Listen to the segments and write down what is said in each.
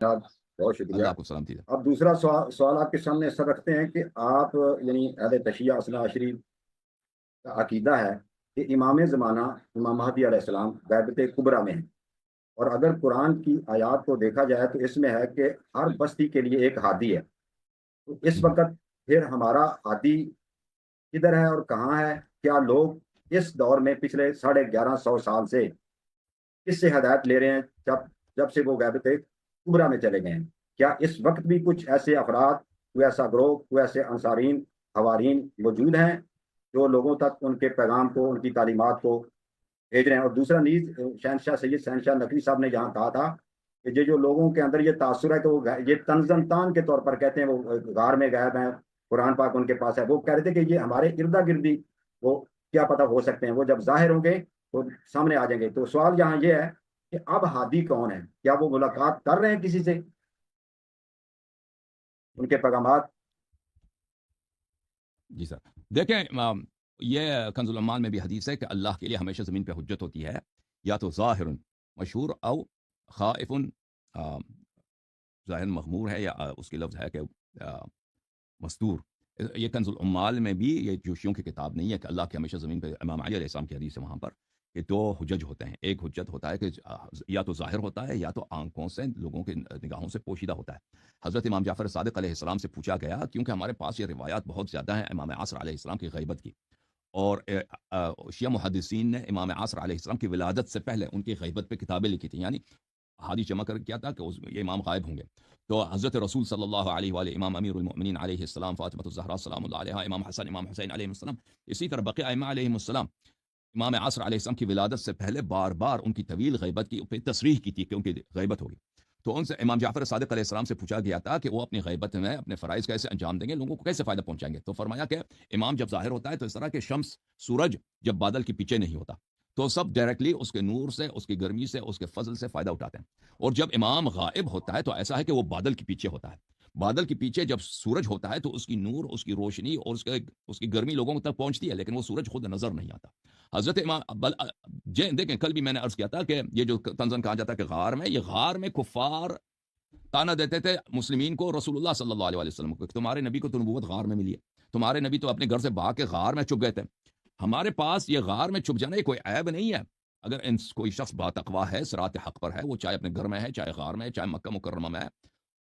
جناب، بہت شکریہ۔ اللہ آپ کو سلامتی دے۔ اب دوسرا سوال آپ کے سامنے اس طرح رکھتے ہیں کہ آپ یعنی اہل تشیع اثنا عشری کا عقیدہ ہے کہ امام زمانہ امام مہدی علیہ السلام غیبت کبریٰ میں ہیں، اور اگر قرآن کی آیات کو دیکھا جائے تو اس میں ہے کہ ہر بستی کے لیے ایک ہادی ہے، تو اس وقت پھر ہمارا ہادی کدھر ہے اور کہاں ہے؟ کیا لوگ اس دور میں پچھلے 1150 سال سے کس سے ہدایت لے رہے ہیں جب جب سے وہ غیبت کبریٰ میں چلے گئے ہیں؟ کیا اس وقت بھی کچھ ایسے افراد، کوئی ایسا گروہ، کوئی ایسے انصارین حوارین موجود ہیں جو لوگوں تک ان کے پیغام کو، ان کی تعلیمات کو بھیج رہے ہیں؟ اور دوسرا نیز شہنشاہ سید شہنشاہ نقوی صاحب نے یہاں کہا تھا کہ یہ جو لوگوں کے اندر یہ تاثر ہے کہ وہ یہ تنزن تان کے طور پر کہتے ہیں وہ غار میں غائب ہیں، قرآن پاک ان کے پاس ہے، وہ کہہ رہے تھے کہ یہ ہمارے اردا گردی وہ کیا پتہ ہو سکتے ہیں، وہ جب ظاہر ہوں گے تو سامنے آ جائیں گے۔ تو سوال یہاں یہ ہے کہ اب ہادی کون ہے؟ کیا وہ ملاقات کر رہے ہیں کسی سے؟ ان کے پیغامات؟ جی سر، دیکھیں یہ کنز العمال میں بھی حدیث ہے کہ اللہ کے لیے ہمیشہ زمین پہ حجت ہوتی ہے، یا تو ظاہر مشہور او خائف ظاہر مغمور ہے، یا اس کی لفظ ہے کہ مستور۔ یہ کنز العمال میں بھی، یہ جو شیعوں کی کتاب نہیں ہے، کہ اللہ کے ہمیشہ زمین پہ، امام علی علیہ السلام کی حدیث ہے وہاں پر کہ دو حجج ہوتے ہیں۔ ایک حجت ہوتا ہے کہ یا تو ظاہر ہوتا ہے یا تو آنکھوں سے، لوگوں کی نگاہوں سے پوشیدہ ہوتا ہے۔ حضرت امام جعفر صادق علیہ السلام سے پوچھا گیا، کیونکہ ہمارے پاس یہ روایات بہت زیادہ ہیں امام عصر علیہ السلام کی غیبت کی، اور شیعہ محدثین نے امام عصر علیہ السلام کی ولادت سے پہلے ان کی غیبت پہ کتابیں لکھی تھیں، یعنی احادیث جمع کر کیا تھا کہ یہ امام غائب ہوں گے۔ تو حضرت رسول صلی اللہ علیہ وآلہ، امام امیر المؤمنین علیہ السلام، فاطمہ الزہرا سلام اللہ علیہا، امام حسن، امام حسین علیہ السلام، اسی طرح بقیہ ائمہ علیہ السلام، امام عصر علیہ السلام کی ولادت سے پہلے بار بار ان کی طویل غیبت کی پہ تصریح کی تھی کہ ان کی غیبت ہوگی۔ تو ان سے امام جعفر صادق علیہ السلام سے پوچھا گیا تھا کہ وہ اپنی غیبت میں اپنے فرائض کیسے انجام دیں گے، لوگوں کو کیسے فائدہ پہنچائیں گے؟ تو فرمایا کہ امام جب ظاہر ہوتا ہے تو اس طرح کہ شمس، سورج جب بادل کے پیچھے نہیں ہوتا، تو سب ڈائریکٹلی اس کے نور سے، اس کی گرمی سے، اس کے فضل سے فائدہ اٹھاتے ہیں۔ اور جب امام غائب ہوتا ہے تو ایسا ہے کہ وہ بادل کے پیچھے ہوتا ہے۔ بادل کے پیچھے جب سورج ہوتا ہے تو اس کی نور، اس کی روشنی اور اس کی گرمی لوگوں تک پہنچتی ہے، لیکن وہ سورج خود نظر نہیں آتا۔ حضرت امام دیکھیں، کل بھی میں نے عرض کیا تھا کہ یہ جو تنزن کہا جاتا ہے کہ غار میں، یہ غار میں کفار تانا دیتے تھے مسلمین کو، رسول اللہ صلی اللہ علیہ وسلم کو، کہ تمہارے نبی کو تو نبوت غار میں ملی ہے، تمہارے نبی تو اپنے گھر سے بھاگ کے غار میں چھپ گئے تھے۔ ہمارے پاس یہ غار میں چھپ جانا یہ کوئی عیب نہیں ہے۔ اگر کوئی شخص با تقویٰ ہے، صراط حق پر ہے، وہ چاہے اپنے گھر میں ہے، چاہے غار میں ہے، چاہے مکہ مکرمہ میں ہے،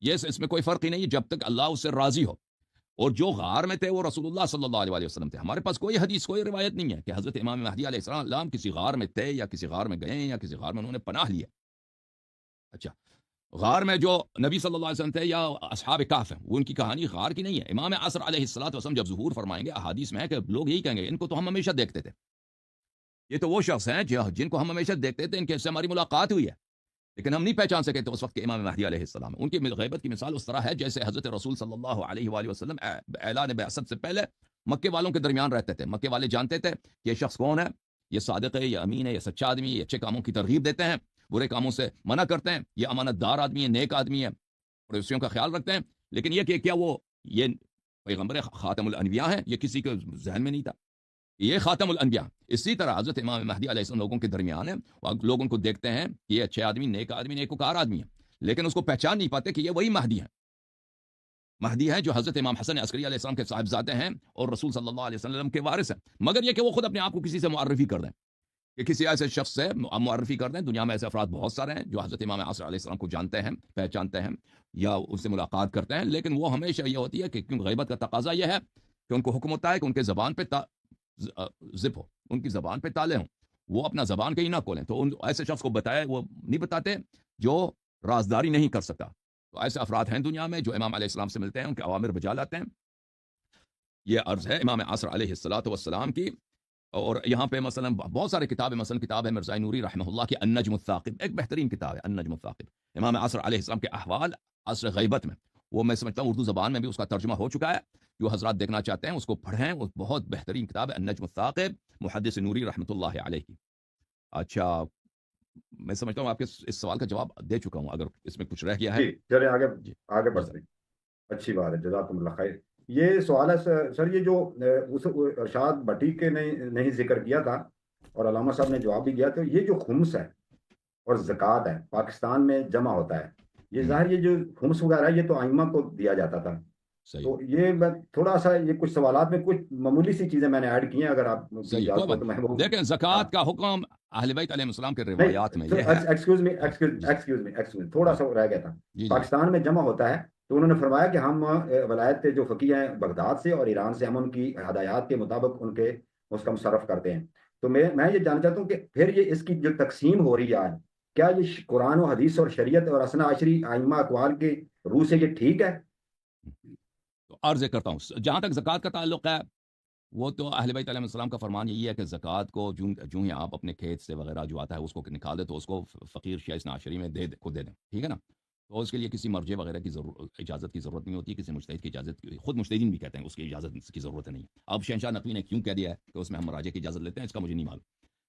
یہ اس میں کوئی فرق ہی نہیں ہے جب تک اللہ اس سے راضی ہو۔ اور جو غار میں تھے وہ رسول اللہ صلی اللہ علیہ وسلم تھے۔ ہمارے پاس کوئی حدیث، کوئی روایت نہیں ہے کہ حضرت امام مہدی علیہ السلام کسی غار میں تھے، یا کسی غار میں گئے ہیں، یا کسی غار میں انہوں نے پناہ لیا۔ اچھا، غار میں جو نبی صلی اللہ علیہ وسلم تھے یا اصحاب کہف ہیں، وہ ان کی کہانی غار کی نہیں ہے۔ امام عصر علیہ السلام جب ظہور فرمائیں گے، احادیث میں ہے کہ لوگ یہی کہیں گے، ان کو تو ہم ہمیشہ دیکھتے تھے، یہ تو وہ شخص ہیں جن کو ہم ہمیشہ دیکھتے تھے، ان کے سے ہماری ملاقات ہوئی ہے، لیکن ہم نہیں پہچان سکے تو اس وقت کے امام مہدی علیہ السلام۔ ان کی غیبت کی مثال اس طرح ہے جیسے حضرت رسول صلی اللہ علیہ وآلہ وسلم اعلان بعثت سے پہلے مکے والوں کے درمیان رہتے تھے۔ مکے والے جانتے تھے کہ یہ شخص کون ہے، یہ صادق ہے، یہ امین ہے، یہ سچا آدمی ہے، یہ اچھے کاموں کی ترغیب دیتے ہیں، برے کاموں سے منع کرتے ہیں، یہ امانت دار آدمی ہے، نیک آدمی ہے، پڑوسیوں کا خیال رکھتے ہیں۔ لیکن یہ کہ کیا وہ یہ پیغمبر خاتم الانبیاء ہیں، یہ کسی کے ذہن میں نہیں تھا، یہ خاتم الانبیاء۔ اسی طرح حضرت امام مہدی علیہ السلام لوگوں کے درمیان ہے، لوگ ان کو دیکھتے ہیں کہ یہ اچھے آدمی، نیک آدمی، نیکوکار آدمی ہے، لیکن اس کو پہچان نہیں پاتے کہ یہ وہی مہدی ہیں۔ مہدی ہیں جو حضرت امام حسن عسکری علیہ السلام کے صاحبزادے ہیں اور رسول صلی اللہ علیہ وسلم کے وارث ہیں، مگر یہ کہ وہ خود اپنے آپ کو کسی سے معرفی کر دیں، کہ کسی ایسے شخص سے معرفی کر دیں۔ دنیا میں ایسے افراد بہت سارے ہیں جو حضرت امام عصر علیہ السلام کو جانتے ہیں، پہچانتے ہیں، یا ان سے ملاقات کرتے ہیں، لیکن وہ ہمیشہ یہ ہوتی ہے کہ کیونکہ غیبت کا تقاضا یہ ہے کہ ان کو حکم ہوتا ہے کہ ان کے زبان پہ زپ ہو، ان کی زبان پہ تالے ہوں، وہ اپنا زبان کہیں نہ کھولیں۔ تو ان ایسے شخص کو بتائے، وہ نہیں بتاتے جو رازداری نہیں کر سکتا۔ تو ایسے افراد ہیں دنیا میں جو امام علیہ السلام سے ملتے ہیں، ان کے اوامر بجا لاتے ہیں۔ یہ عرض ہے امام عصر علیہ السلام کی۔ اور یہاں پہ مثلا بہت سارے کتاب ہے، مثلا کتاب ہے مرزا نوری رحمہ اللہ کی النجم الثاقب، ایک بہترین کتاب ہے النجم الثاقب، امام عصر علیہ السلام کے احوال عصر غیبت میں۔ وہ میں سمجھتا ہوں اردو زبان میں بھی اس کا ترجمہ ہو چکا ہے، جو حضرات دیکھنا چاہتے ہیں اس کو پڑھیں، وہ بہت بہترین کتاب ہے النجم الثاقب، محدث نوری رحمۃ اللہ علیہ کی۔ اچھا، میں سمجھتا ہوں آپ کے اس سوال کا جواب دے چکا ہوں، اگر اس میں کچھ رہ گیا ہے جی چلے آگے جی آگے جی سر۔ بڑھتے ہیں۔ اچھی بات ہے، جزاکم اللہ خیر۔ یہ سوال ہے سر، یہ جو اس ارشاد بھٹی کے نہیں ذکر کیا تھا اور علامہ صاحب نے جواب بھی دیا، تو یہ جو خمس ہے اور زکوٰۃ ہے پاکستان میں جمع ہوتا ہے، یہ ظاہر یہ جو خمس وغیرہ ہے یہ تو ائمہ کو دیا جاتا تھا. صحیح تو یہ میں تھوڑا سا یہ کچھ سوالات میں کچھ معمولی سی چیزیں میں نے ایڈ کی ہیں, اگر آپ کی صحیح, کوئی اجازت ہو بات تو میں نہیں. وہ دیکھیں ہاں زکوٰۃ کا حکم اہل بیت علیہ السلام کے نہیں روایات میں یہ ہے. ایکسکیوز می جی ایکسکیوز می تھوڑا جی سا رہ گیا تھا. جی جی پاکستان میں جمع ہوتا ہے تو انہوں نے فرمایا کہ ہم ولایت جو فقی ہیں بغداد سے اور ایران سے, ہم ان کی ہدایات کے مطابق ان کے اس کا مصرف کرتے ہیں. تو میں یہ جاننا چاہتا ہوں کہ پھر یہ اس کی جو تقسیم ہو رہی ہے آج, کیا یہ قرآن و حدیث اور شریعت اور اسنا عشری ائمہ اقوال کے روح سے یہ ٹھیک ہے؟ تو عرض کرتا ہوں, جہاں تک زکوٰۃ کا تعلق ہے وہ تو اہل بیت علیہ السلام کا فرمان یہی ہے کہ زکوٰۃ کو جو ہی آپ اپنے کھیت سے وغیرہ جو آتا ہے اس کو نکال دیں تو اس کو فقیر شیعہ اثنا عشری میں خود دے دیں, ٹھیک ہے نا. تو اس کے لیے کسی مرجع وغیرہ کی اجازت کی ضرورت نہیں ہوتی, کسی مجتہد کی اجازت خود مجتہدین بھی کہتے ہیں اس کی اجازت کی ضرورت نہیں ہے. اب شہنشاہ نقوی نے کیوں کہہ دیا ہے کہ اس میں ہم مراجع کی اجازت لیتے ہیں, اس کا مجھے نہیں معلوم.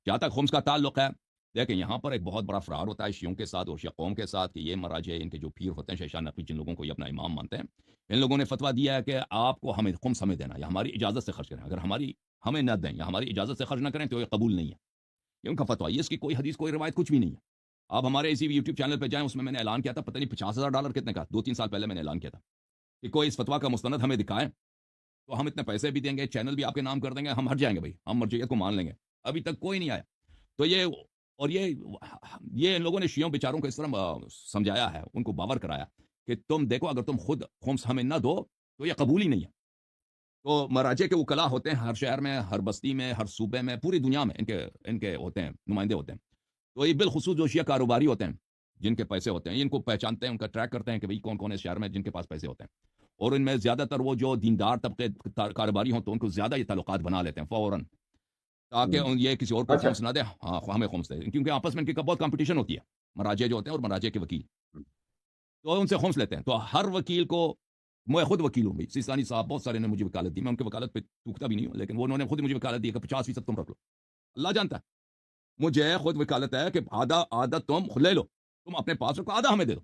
جہاں تک خمس کا تعلق ہے, دیکھیں یہاں پر ایک بہت بڑا فرار ہوتا ہے شیعوں کے ساتھ اور شیعہ قوم کے ساتھ کہ یہ مراجع ان کے جو پیر ہوتے ہیں شہنشاہ نقوی جن لوگوں کو یہ اپنا امام مانتے ہیں, ان لوگوں نے فتویٰ دیا ہے کہ آپ کو ہمیں خمس ہمیں دینا یا ہماری اجازت سے خرچ کریں, اگر ہمیں نہ دیں یا ہماری اجازت سے خرچ نہ کریں تو یہ قبول نہیں ہے. یہ ان کا فتویٰ, یہ اس کی کوئی حدیث کوئی روایت کچھ بھی نہیں ہے. آپ ہمارے اسی یوٹیوب چینل پہ جائیں, اس میں نے اعلان کیا تھا, پتہ نہیں $50,000 کتنے کا, 2-3 سال پہلے میں نے اعلان کیا تھا کہ کوئی اس فتویٰ کا مستند ہمیں دکھائیں تو ہم اتنے پیسے بھی دیں گے, چینل بھی آپ کے نام کر دیں گے, ہم ہٹ جائیں گے بھائی, ہم مرجعیت کو مان لیں گے. ابھی تک کوئی نہیں آیا. تو یہ ان لوگوں نے شیعوں بیچاروں کو اس طرح سمجھایا ہے, ان کو باور کرایا کہ تم دیکھو اگر تم خود خمس ہمیں نہ دو تو یہ قبول ہی نہیں ہے. تو مراجع کے وکلاء ہوتے ہیں ہر شہر میں, ہر بستی میں, ہر صوبے میں, پوری دنیا میں ان کے ہوتے ہیں, نمائندے ہوتے ہیں. تو یہ بالخصوص جو شیعہ کاروباری ہوتے ہیں جن کے پیسے ہوتے ہیں, ان کو پہچانتے ہیں, ان کا ٹریک کرتے ہیں کہ بھئی کون کون ہے شہر میں جن کے پاس پیسے ہوتے ہیں, اور ان میں زیادہ تر وہ جو دیندار طبقے کاروباری ہوں تو ان کو زیادہ یہ تعلقات بنا لیتے ہیں فوراً, تاکہ یہ کسی اور کو اچھا خمس نہ دے, ہاں ہمیں خمس دے, کیونکہ آپس میں ان کی بہت کمپٹیشن ہوتی ہے مراجع جو ہوتے ہیں اور مراجع کے وکیل, تو ان سے خمس لیتے ہیں. تو ہر وکیل کو, میں خود وکیل ہوں بھائی, سیستانی صاحب بہت سارے نے مجھے وکالت دی, میں ان کی وکالت پہ ٹوکتا بھی نہیں ہوں, لیکن انہوں نے خود مجھے وکالت دی کہ 50% تم رکھ لو. اللہ جانتا ہے, مجھے خود وکالت ہے کہ آدھا تم لے لو, تم اپنے پاس رکھو, آدھا ہمیں دے دو.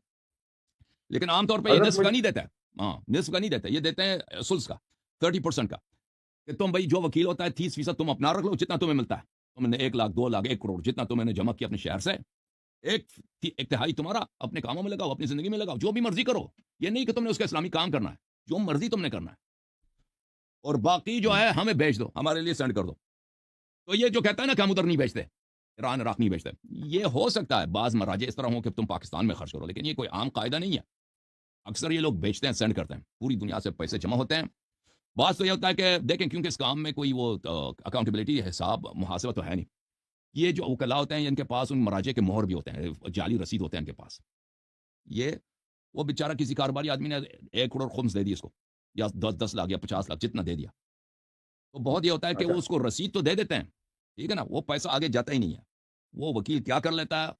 لیکن عام طور پہ یہ حضرت نصف کا نہیں دیتا ہے, ہاں نصف کا نہیں دیتا, یہ دیتے ہیں سلس کا 30% کا, کہ تم بھائی جو وکیل ہوتا ہے 30% تم اپنا رکھ لو, جتنا تمہیں ملتا ہے, تم نے 1 لاکھ 2 لاکھ 1 کروڑ جتنا تم نے جمع کیا اپنے شہر سے, ایک تہائی تمہارا اپنے کاموں میں لگاؤ, اپنی زندگی میں لگاؤ, جو بھی مرضی کرو. یہ نہیں کہ تم نے اس کا اسلامی کام کرنا ہے, جو مرضی تم نے کرنا ہے, اور باقی جو ہے ہمیں بیچ دو, ہمارے لیے سینڈ کر دو. تو یہ جو کہتا ہے نا کہ ہم ادھر نہیں بیچتے, ایران عراق نہیں بیچتے, یہ ہو سکتا ہے بعض مراجع اس طرح ہوں کہ تم پاکستان میں خرچ کرو, لیکن یہ کوئی عام قاعدہ نہیں ہے. اکثر یہ لوگ بیچتے ہیں, سینڈ کرتے ہیں, پوری دنیا سے پیسے جمع ہوتے ہیں. بعض تو یہ ہوتا ہے کہ دیکھیں کیونکہ اس کام میں کوئی وہ اکاؤنٹیبلٹی حساب محاسبہ تو ہے نہیں, یہ جو وکلاء ہوتے ہیں ان کے پاس ان مراجع کے مہر بھی ہوتے ہیں, جعلی رسید ہوتے ہیں ان کے پاس. یہ وہ بیچارہ کسی کاروباری آدمی نے 1 کروڑ خمس دے دی اس کو, یا 10 لاکھ یا 50 لاکھ جتنا دے دیا, تو بہت یہ ہوتا ہے کہ اچھا وہ اس کو رسید تو دے دیتے ہیں, ٹھیک ہے نا, وہ پیسہ آگے جاتا ہی نہیں ہے. وہ وکیل کیا کر لیتا ہے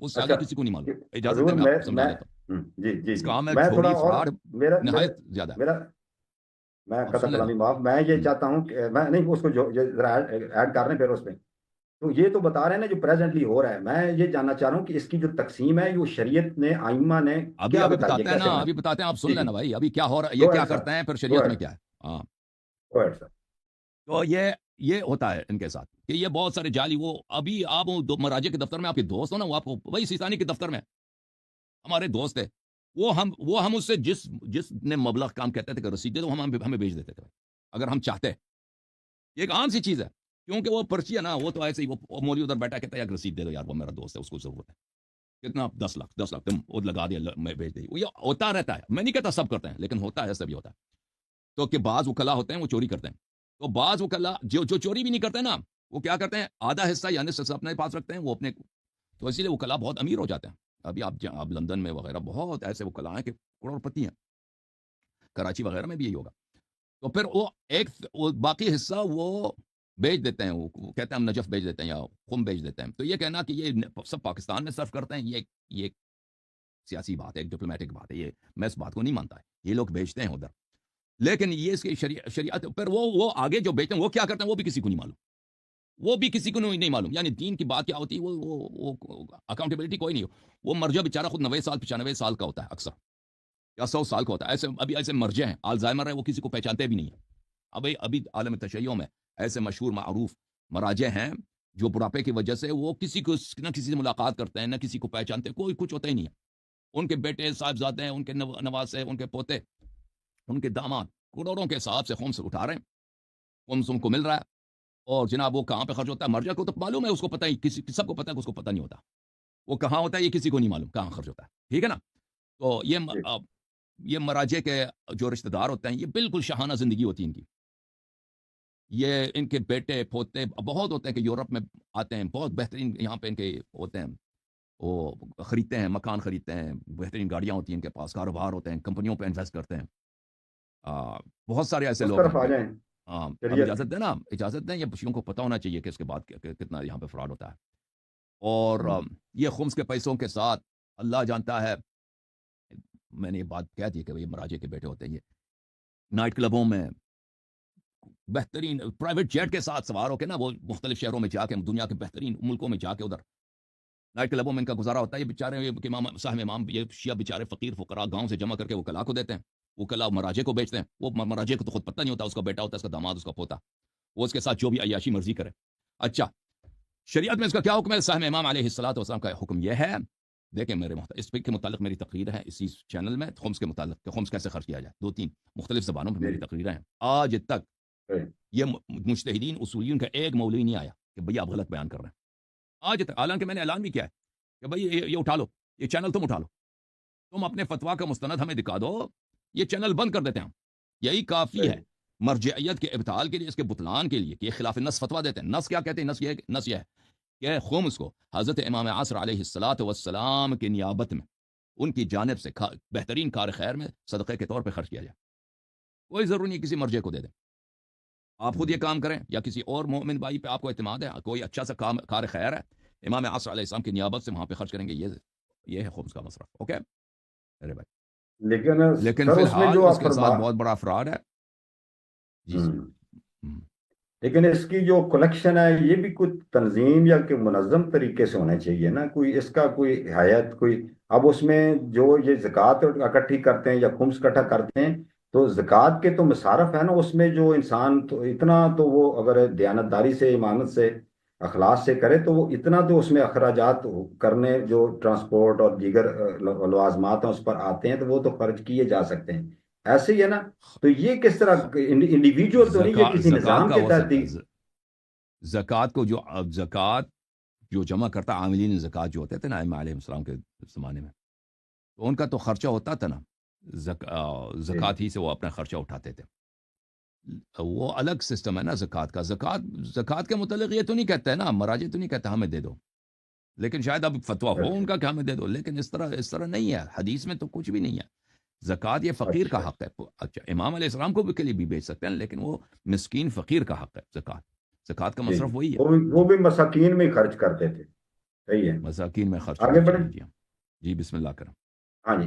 اس سے آگے اچھا کسی کو نہیں معلوم. اجازت حضور ہے میں آپ کو سمجھا دیتا ہوں. جی جی اس جی کام میں میں تھوڑا چوری اور فراڈ نہایت زیادہ ہے. میرا میں آپ قطع سن لیں نا. کلامی معاف, میں یہ چاہتا ہوں کہ میں نہیں اس کو جو ذرا ایڈ کر رہے ہیں پھر اس پہ. تو یہ تو بتا رہے ہیں نا جو پریزنٹلی ہو رہا ہے, میں یہ جاننا چاہ رہا ہوں کہ اس کی جو تقسیم ہے وہ شریعت نے ائمہ نے کیا ابھی بتائی ہے, بتاتے ہیں نا, کیسے ابھی بنائی؟ بتاتے ہیں, آپ سن جی جی لینا بھائی, ابھی کیا ہو رہا ہے, یہ گو کیا ایڈ سر, کرتے ہیں, پھر گو شریعت میں ایڈ کیا ہے. ہاں, گو ایڈ سر. تو یہ ہوتا ہے ان کے ساتھ کہ یہ بہت سارے جعلی, وہ ابھی آپ مراجع کے دفتر میں آپ کے دوست ہو نا, وہ آپ کو وہی سیستانی کے دفتر میں ہمارے دوست تھے, وہ ہم اس سے جس نے مبلغ کام کہتے تھے کہ رسید دے دو, ہمیں بیچ دیتے تھے اگر ہم چاہتے. یہ ایک عام سی چیز ہے, کیونکہ وہ پرچی ہے نا, وہ تو ایسے ہی وہ مولی ادھر بیٹھا کہتا ہے یار رسید دے دو یار, وہ میرا دوست ہے اس کو ضرورت ہے, کتنا 10 لاکھ تم وہ لگا دیا, میں بیچ دی. یہ ہوتا رہتا ہے, میں نہیں کہتا سب کرتے ہیں, لیکن ہوتا ہے, ایسا بھی ہوتا ہے. تو کہ بعض وکلاء ہوتے ہیں وہ چوری کرتے ہیں, تو بعض وکلاء جو چوری بھی نہیں کرتے نا, وہ کیا کرتے ہیں, آدھا حصہ یا نصف حصہ اپنے پاس رکھتے ہیں وہ اپنے, تو اسی لیے وکلاء بہت امیر ہو جاتے ہیں. ابھی آپ لندن میں وغیرہ بہت ایسے وکلاء ہیں کہ کروڑ پتی ہیں, کراچی وغیرہ میں بھی یہی ہوگا. تو پھر وہ باقی حصہ وہ بیچ دیتے ہیں, وہ کہتے ہیں ہم نجف بیچ دیتے ہیں یا خم بیچ دیتے ہیں. تو یہ کہنا کہ یہ سب پاکستان میں صرف کرتے ہیں, یہ ایک سیاسی بات ہے, ایک ڈپلومیٹک بات ہے, یہ میں اس بات کو نہیں مانتا ہے, یہ لوگ بیچتے ہیں ادھر. لیکن یہ اس کی شریعت پر وہ آگے جو بیچتے ہیں وہ کیا کرتے ہیں وہ بھی کسی کو نہیں معلوم, وہ بھی کسی کو نہیں معلوم. یعنی دین کی بات کیا ہوتی ہے, وہ اکاؤنٹیبلٹی کوئی نہیں ہو. وہ مرجع بیچارہ خود 90 سال 95 سال کا ہوتا ہے اکثر, یا 100 سال کا ہوتا ہے. ابھی ایسے مرجع ہیں, آلزائمر ہے, وہ کسی کو پہچانتے بھی نہیں ہیں. ابھی عالم تشیع میں ایسے مشہور معروف مراجع ہیں جو بڑھاپے کی وجہ سے وہ کسی کو نہ کسی سے ملاقات کرتے ہیں, نہ کسی کو پہچانتے, کوئی کچھ ہوتا ہی نہیں ہے. ان کے بیٹے صاحبزادے ہیں، ان کے نواسے، ان کے پوتے، ان کے داماد کروڑوں کے حساب سے خمس اٹھا رہے ہیں، خمس ان کو مل رہا ہے، اور جناب وہ کہاں پہ خرچ ہوتا ہے؟ مرجع کو تو معلوم ہے، اس کو پتہ ہی، کسی سب کو پتہ ہے کہ اس کو پتہ نہیں ہوتا وہ کہاں ہوتا ہے، یہ کسی کو نہیں معلوم کہاں خرچ ہوتا ہے، ٹھیک ہے نا؟ تو یہ مراجع کے جو رشتہ دار ہوتے ہیں، یہ بالکل شاہانہ زندگی ہوتی ہے ان کی، یہ ان کے بیٹے پوتے بہت ہوتے ہیں کہ یورپ میں آتے ہیں، بہت بہترین یہاں پہ ان کے ہوتے ہیں، وہ خریدتے ہیں، مکان خریدتے ہیں، بہترین گاڑیاں ہوتی ہیں ان کے پاس، کاروبار ہوتے ہیں، کمپنیوں پہ انویسٹ کرتے ہیں، بہت سارے ایسے اس لوگ ہیں طرف آ کہ جائیں اب شریعت کی۔ اجازت دیں نا، اجازت دیں، یہ بچیوں کو پتہ ہونا چاہیے کہ اس کے بعد کتنا یہاں پہ فراڈ ہوتا ہے، اور یہ خمس کے پیسوں کے ساتھ اللہ جانتا ہے، میں نے یہ بات کہہ دی کہ یہ مراجع کے بیٹے ہوتے ہیں، یہ نائٹ کلبوں میں بہترین پرائیویٹ جیٹ کے ساتھ سوار ہو کے نا، وہ مختلف شہروں میں جا کے، دنیا کے بہترین ملکوں میں جا کے ادھر نائٹ کلبوں میں ان کا گزارا ہوتا ہے، یہ بیچارے یہ امام صاحب امام یہ شیعہ بیچارے فقیر فقراء گاؤں سے جمع کر کے وہ کلا کو دیتے ہیں، وہ کلا مراجے کو بیچتے ہیں، وہ مراجے کو تو خود پتہ نہیں ہوتا، اس کا بیٹا ہوتا ہے، اس کا داماد، اس کا پوتا، وہ اس کے ساتھ جو بھی عیاشی مرضی کرے۔ اچھا، شریعت میں اس کا کیا حکم ہے؟ صاحب امام علیہ السلام کا حکم یہ ہے، دیکھیں میرے اس کے متعلق میری تقریر ہے اسی چینل میں، خمس کے متعلق کہ خمس کیسے خرچ کیا جائے، 2-3 مختلف زبانوں پہ میری تقریریں ہیں، آج تک یہ مجتہدین اصولیون کا ایک مولوی نہیں آیا کہ بھئی آپ غلط بیان کر رہے ہیں، آج تک، حالانکہ میں نے اعلان بھی کیا ہے کہ بھئی یہ اٹھا لو، یہ چینل تم اٹھا لو، تم اپنے فتویٰ کا مستند ہمیں دکھا دو، یہ چینل بند کر دیتے ہیں ہم، یہی کافی ہے مرجعیت کے ابطال کے لیے، اس کے بطلان کے لیے کہ یہ خلاف نص فتویٰ دیتے ہیں۔ نص کیا کہتے ہیں؟ نص یہ ہے کہ خمس کو حضرت امام عصر علیہ السلام کی نیابت میں ان کی جانب سے بہترین کار خیر میں صدقے کے طور پہ خرچ کیا جائے، کوئی ضروری نہیں کسی مرجع کو دے دیں، آپ خود یہ کام کریں، یا کسی اور مومن بھائی پہ آپ کو اعتماد ہے، کوئی اچھا سا کار خیر ہے، امام عصر علیہ السلام کی نیابت سے وہاں پہ خرچ کریں گے، یہ ہے خمس کا مصرف، اوکے ارے بھائی، لیکن فی سر اس میں الحال جو اس آپ کے ساتھ بہت بڑا فراڈ ہے۔ جی جی۔ لیکن اس کی جو کلیکشن ہے یہ بھی کچھ تنظیم یا کہ منظم طریقے سے ہونا چاہیے نا، کوئی اس کا کوئی حیات، کوئی اب اس میں جو یہ زکوٰۃ اکٹھی کرتے ہیں یا خمس اکٹھا کرتے ہیں، تو زکوٰۃ کے تو مصارف ہے نا، اس میں جو انسان تو اتنا تو وہ اگر دیانتداری سے، ایمانت سے، اخلاص سے کرے تو وہ اتنا تو اس میں اخراجات کرنے، جو ٹرانسپورٹ اور دیگر لوازمات ہیں اس پر آتے ہیں، تو وہ تو خرچ کیے جا سکتے ہیں، ایسے ہی ہے نا؟ تو یہ کس طرح انڈیویجول تو نہیں، یہ کسی زکوٰۃ نظام کا کے ہو تحت سکتا ہی؟ ہے، زکوٰۃ کو زکوٰۃ جو جمع کرتا، عاملین زکوٰۃ جو ہوتے تھے نا ائمہ علیہ السلام کے زمانے میں، تو ان کا تو خرچہ ہوتا تھا نا، زکوٰۃ ہی سے وہ اپنا خرچہ اٹھاتے تھے، وہ الگ سسٹم ہے نا زکوٰۃ کا۔ زکوٰۃ کے متعلق یہ تو نہیں کہتا ہے نا، مراجع تو نہیں کہتا ہمیں دے دو، لیکن شاید اب فتویٰ ہو ان کا کہ ہمیں دے دو، لیکن اس طرح نہیں ہے، حدیث میں تو کچھ بھی نہیں ہے۔ زکوٰۃ یہ فقیر کا اچھا حق ہے، اچھا امام علیہ السلام کو بھی کے لیے بھی بیچ سکتے ہیں، لیکن وہ مسکین فقیر کا حق ہے، زکوٰۃ کا جی، مصرف وہی ہے۔ وہ بھی مساکین میں خرچ کرتے تھے، صحیح ہے۔ مساکین میں خرچ آگے ہونا بڑھیں۔ چاہیے، جی ہاں، جی بسم اللہ کریں۔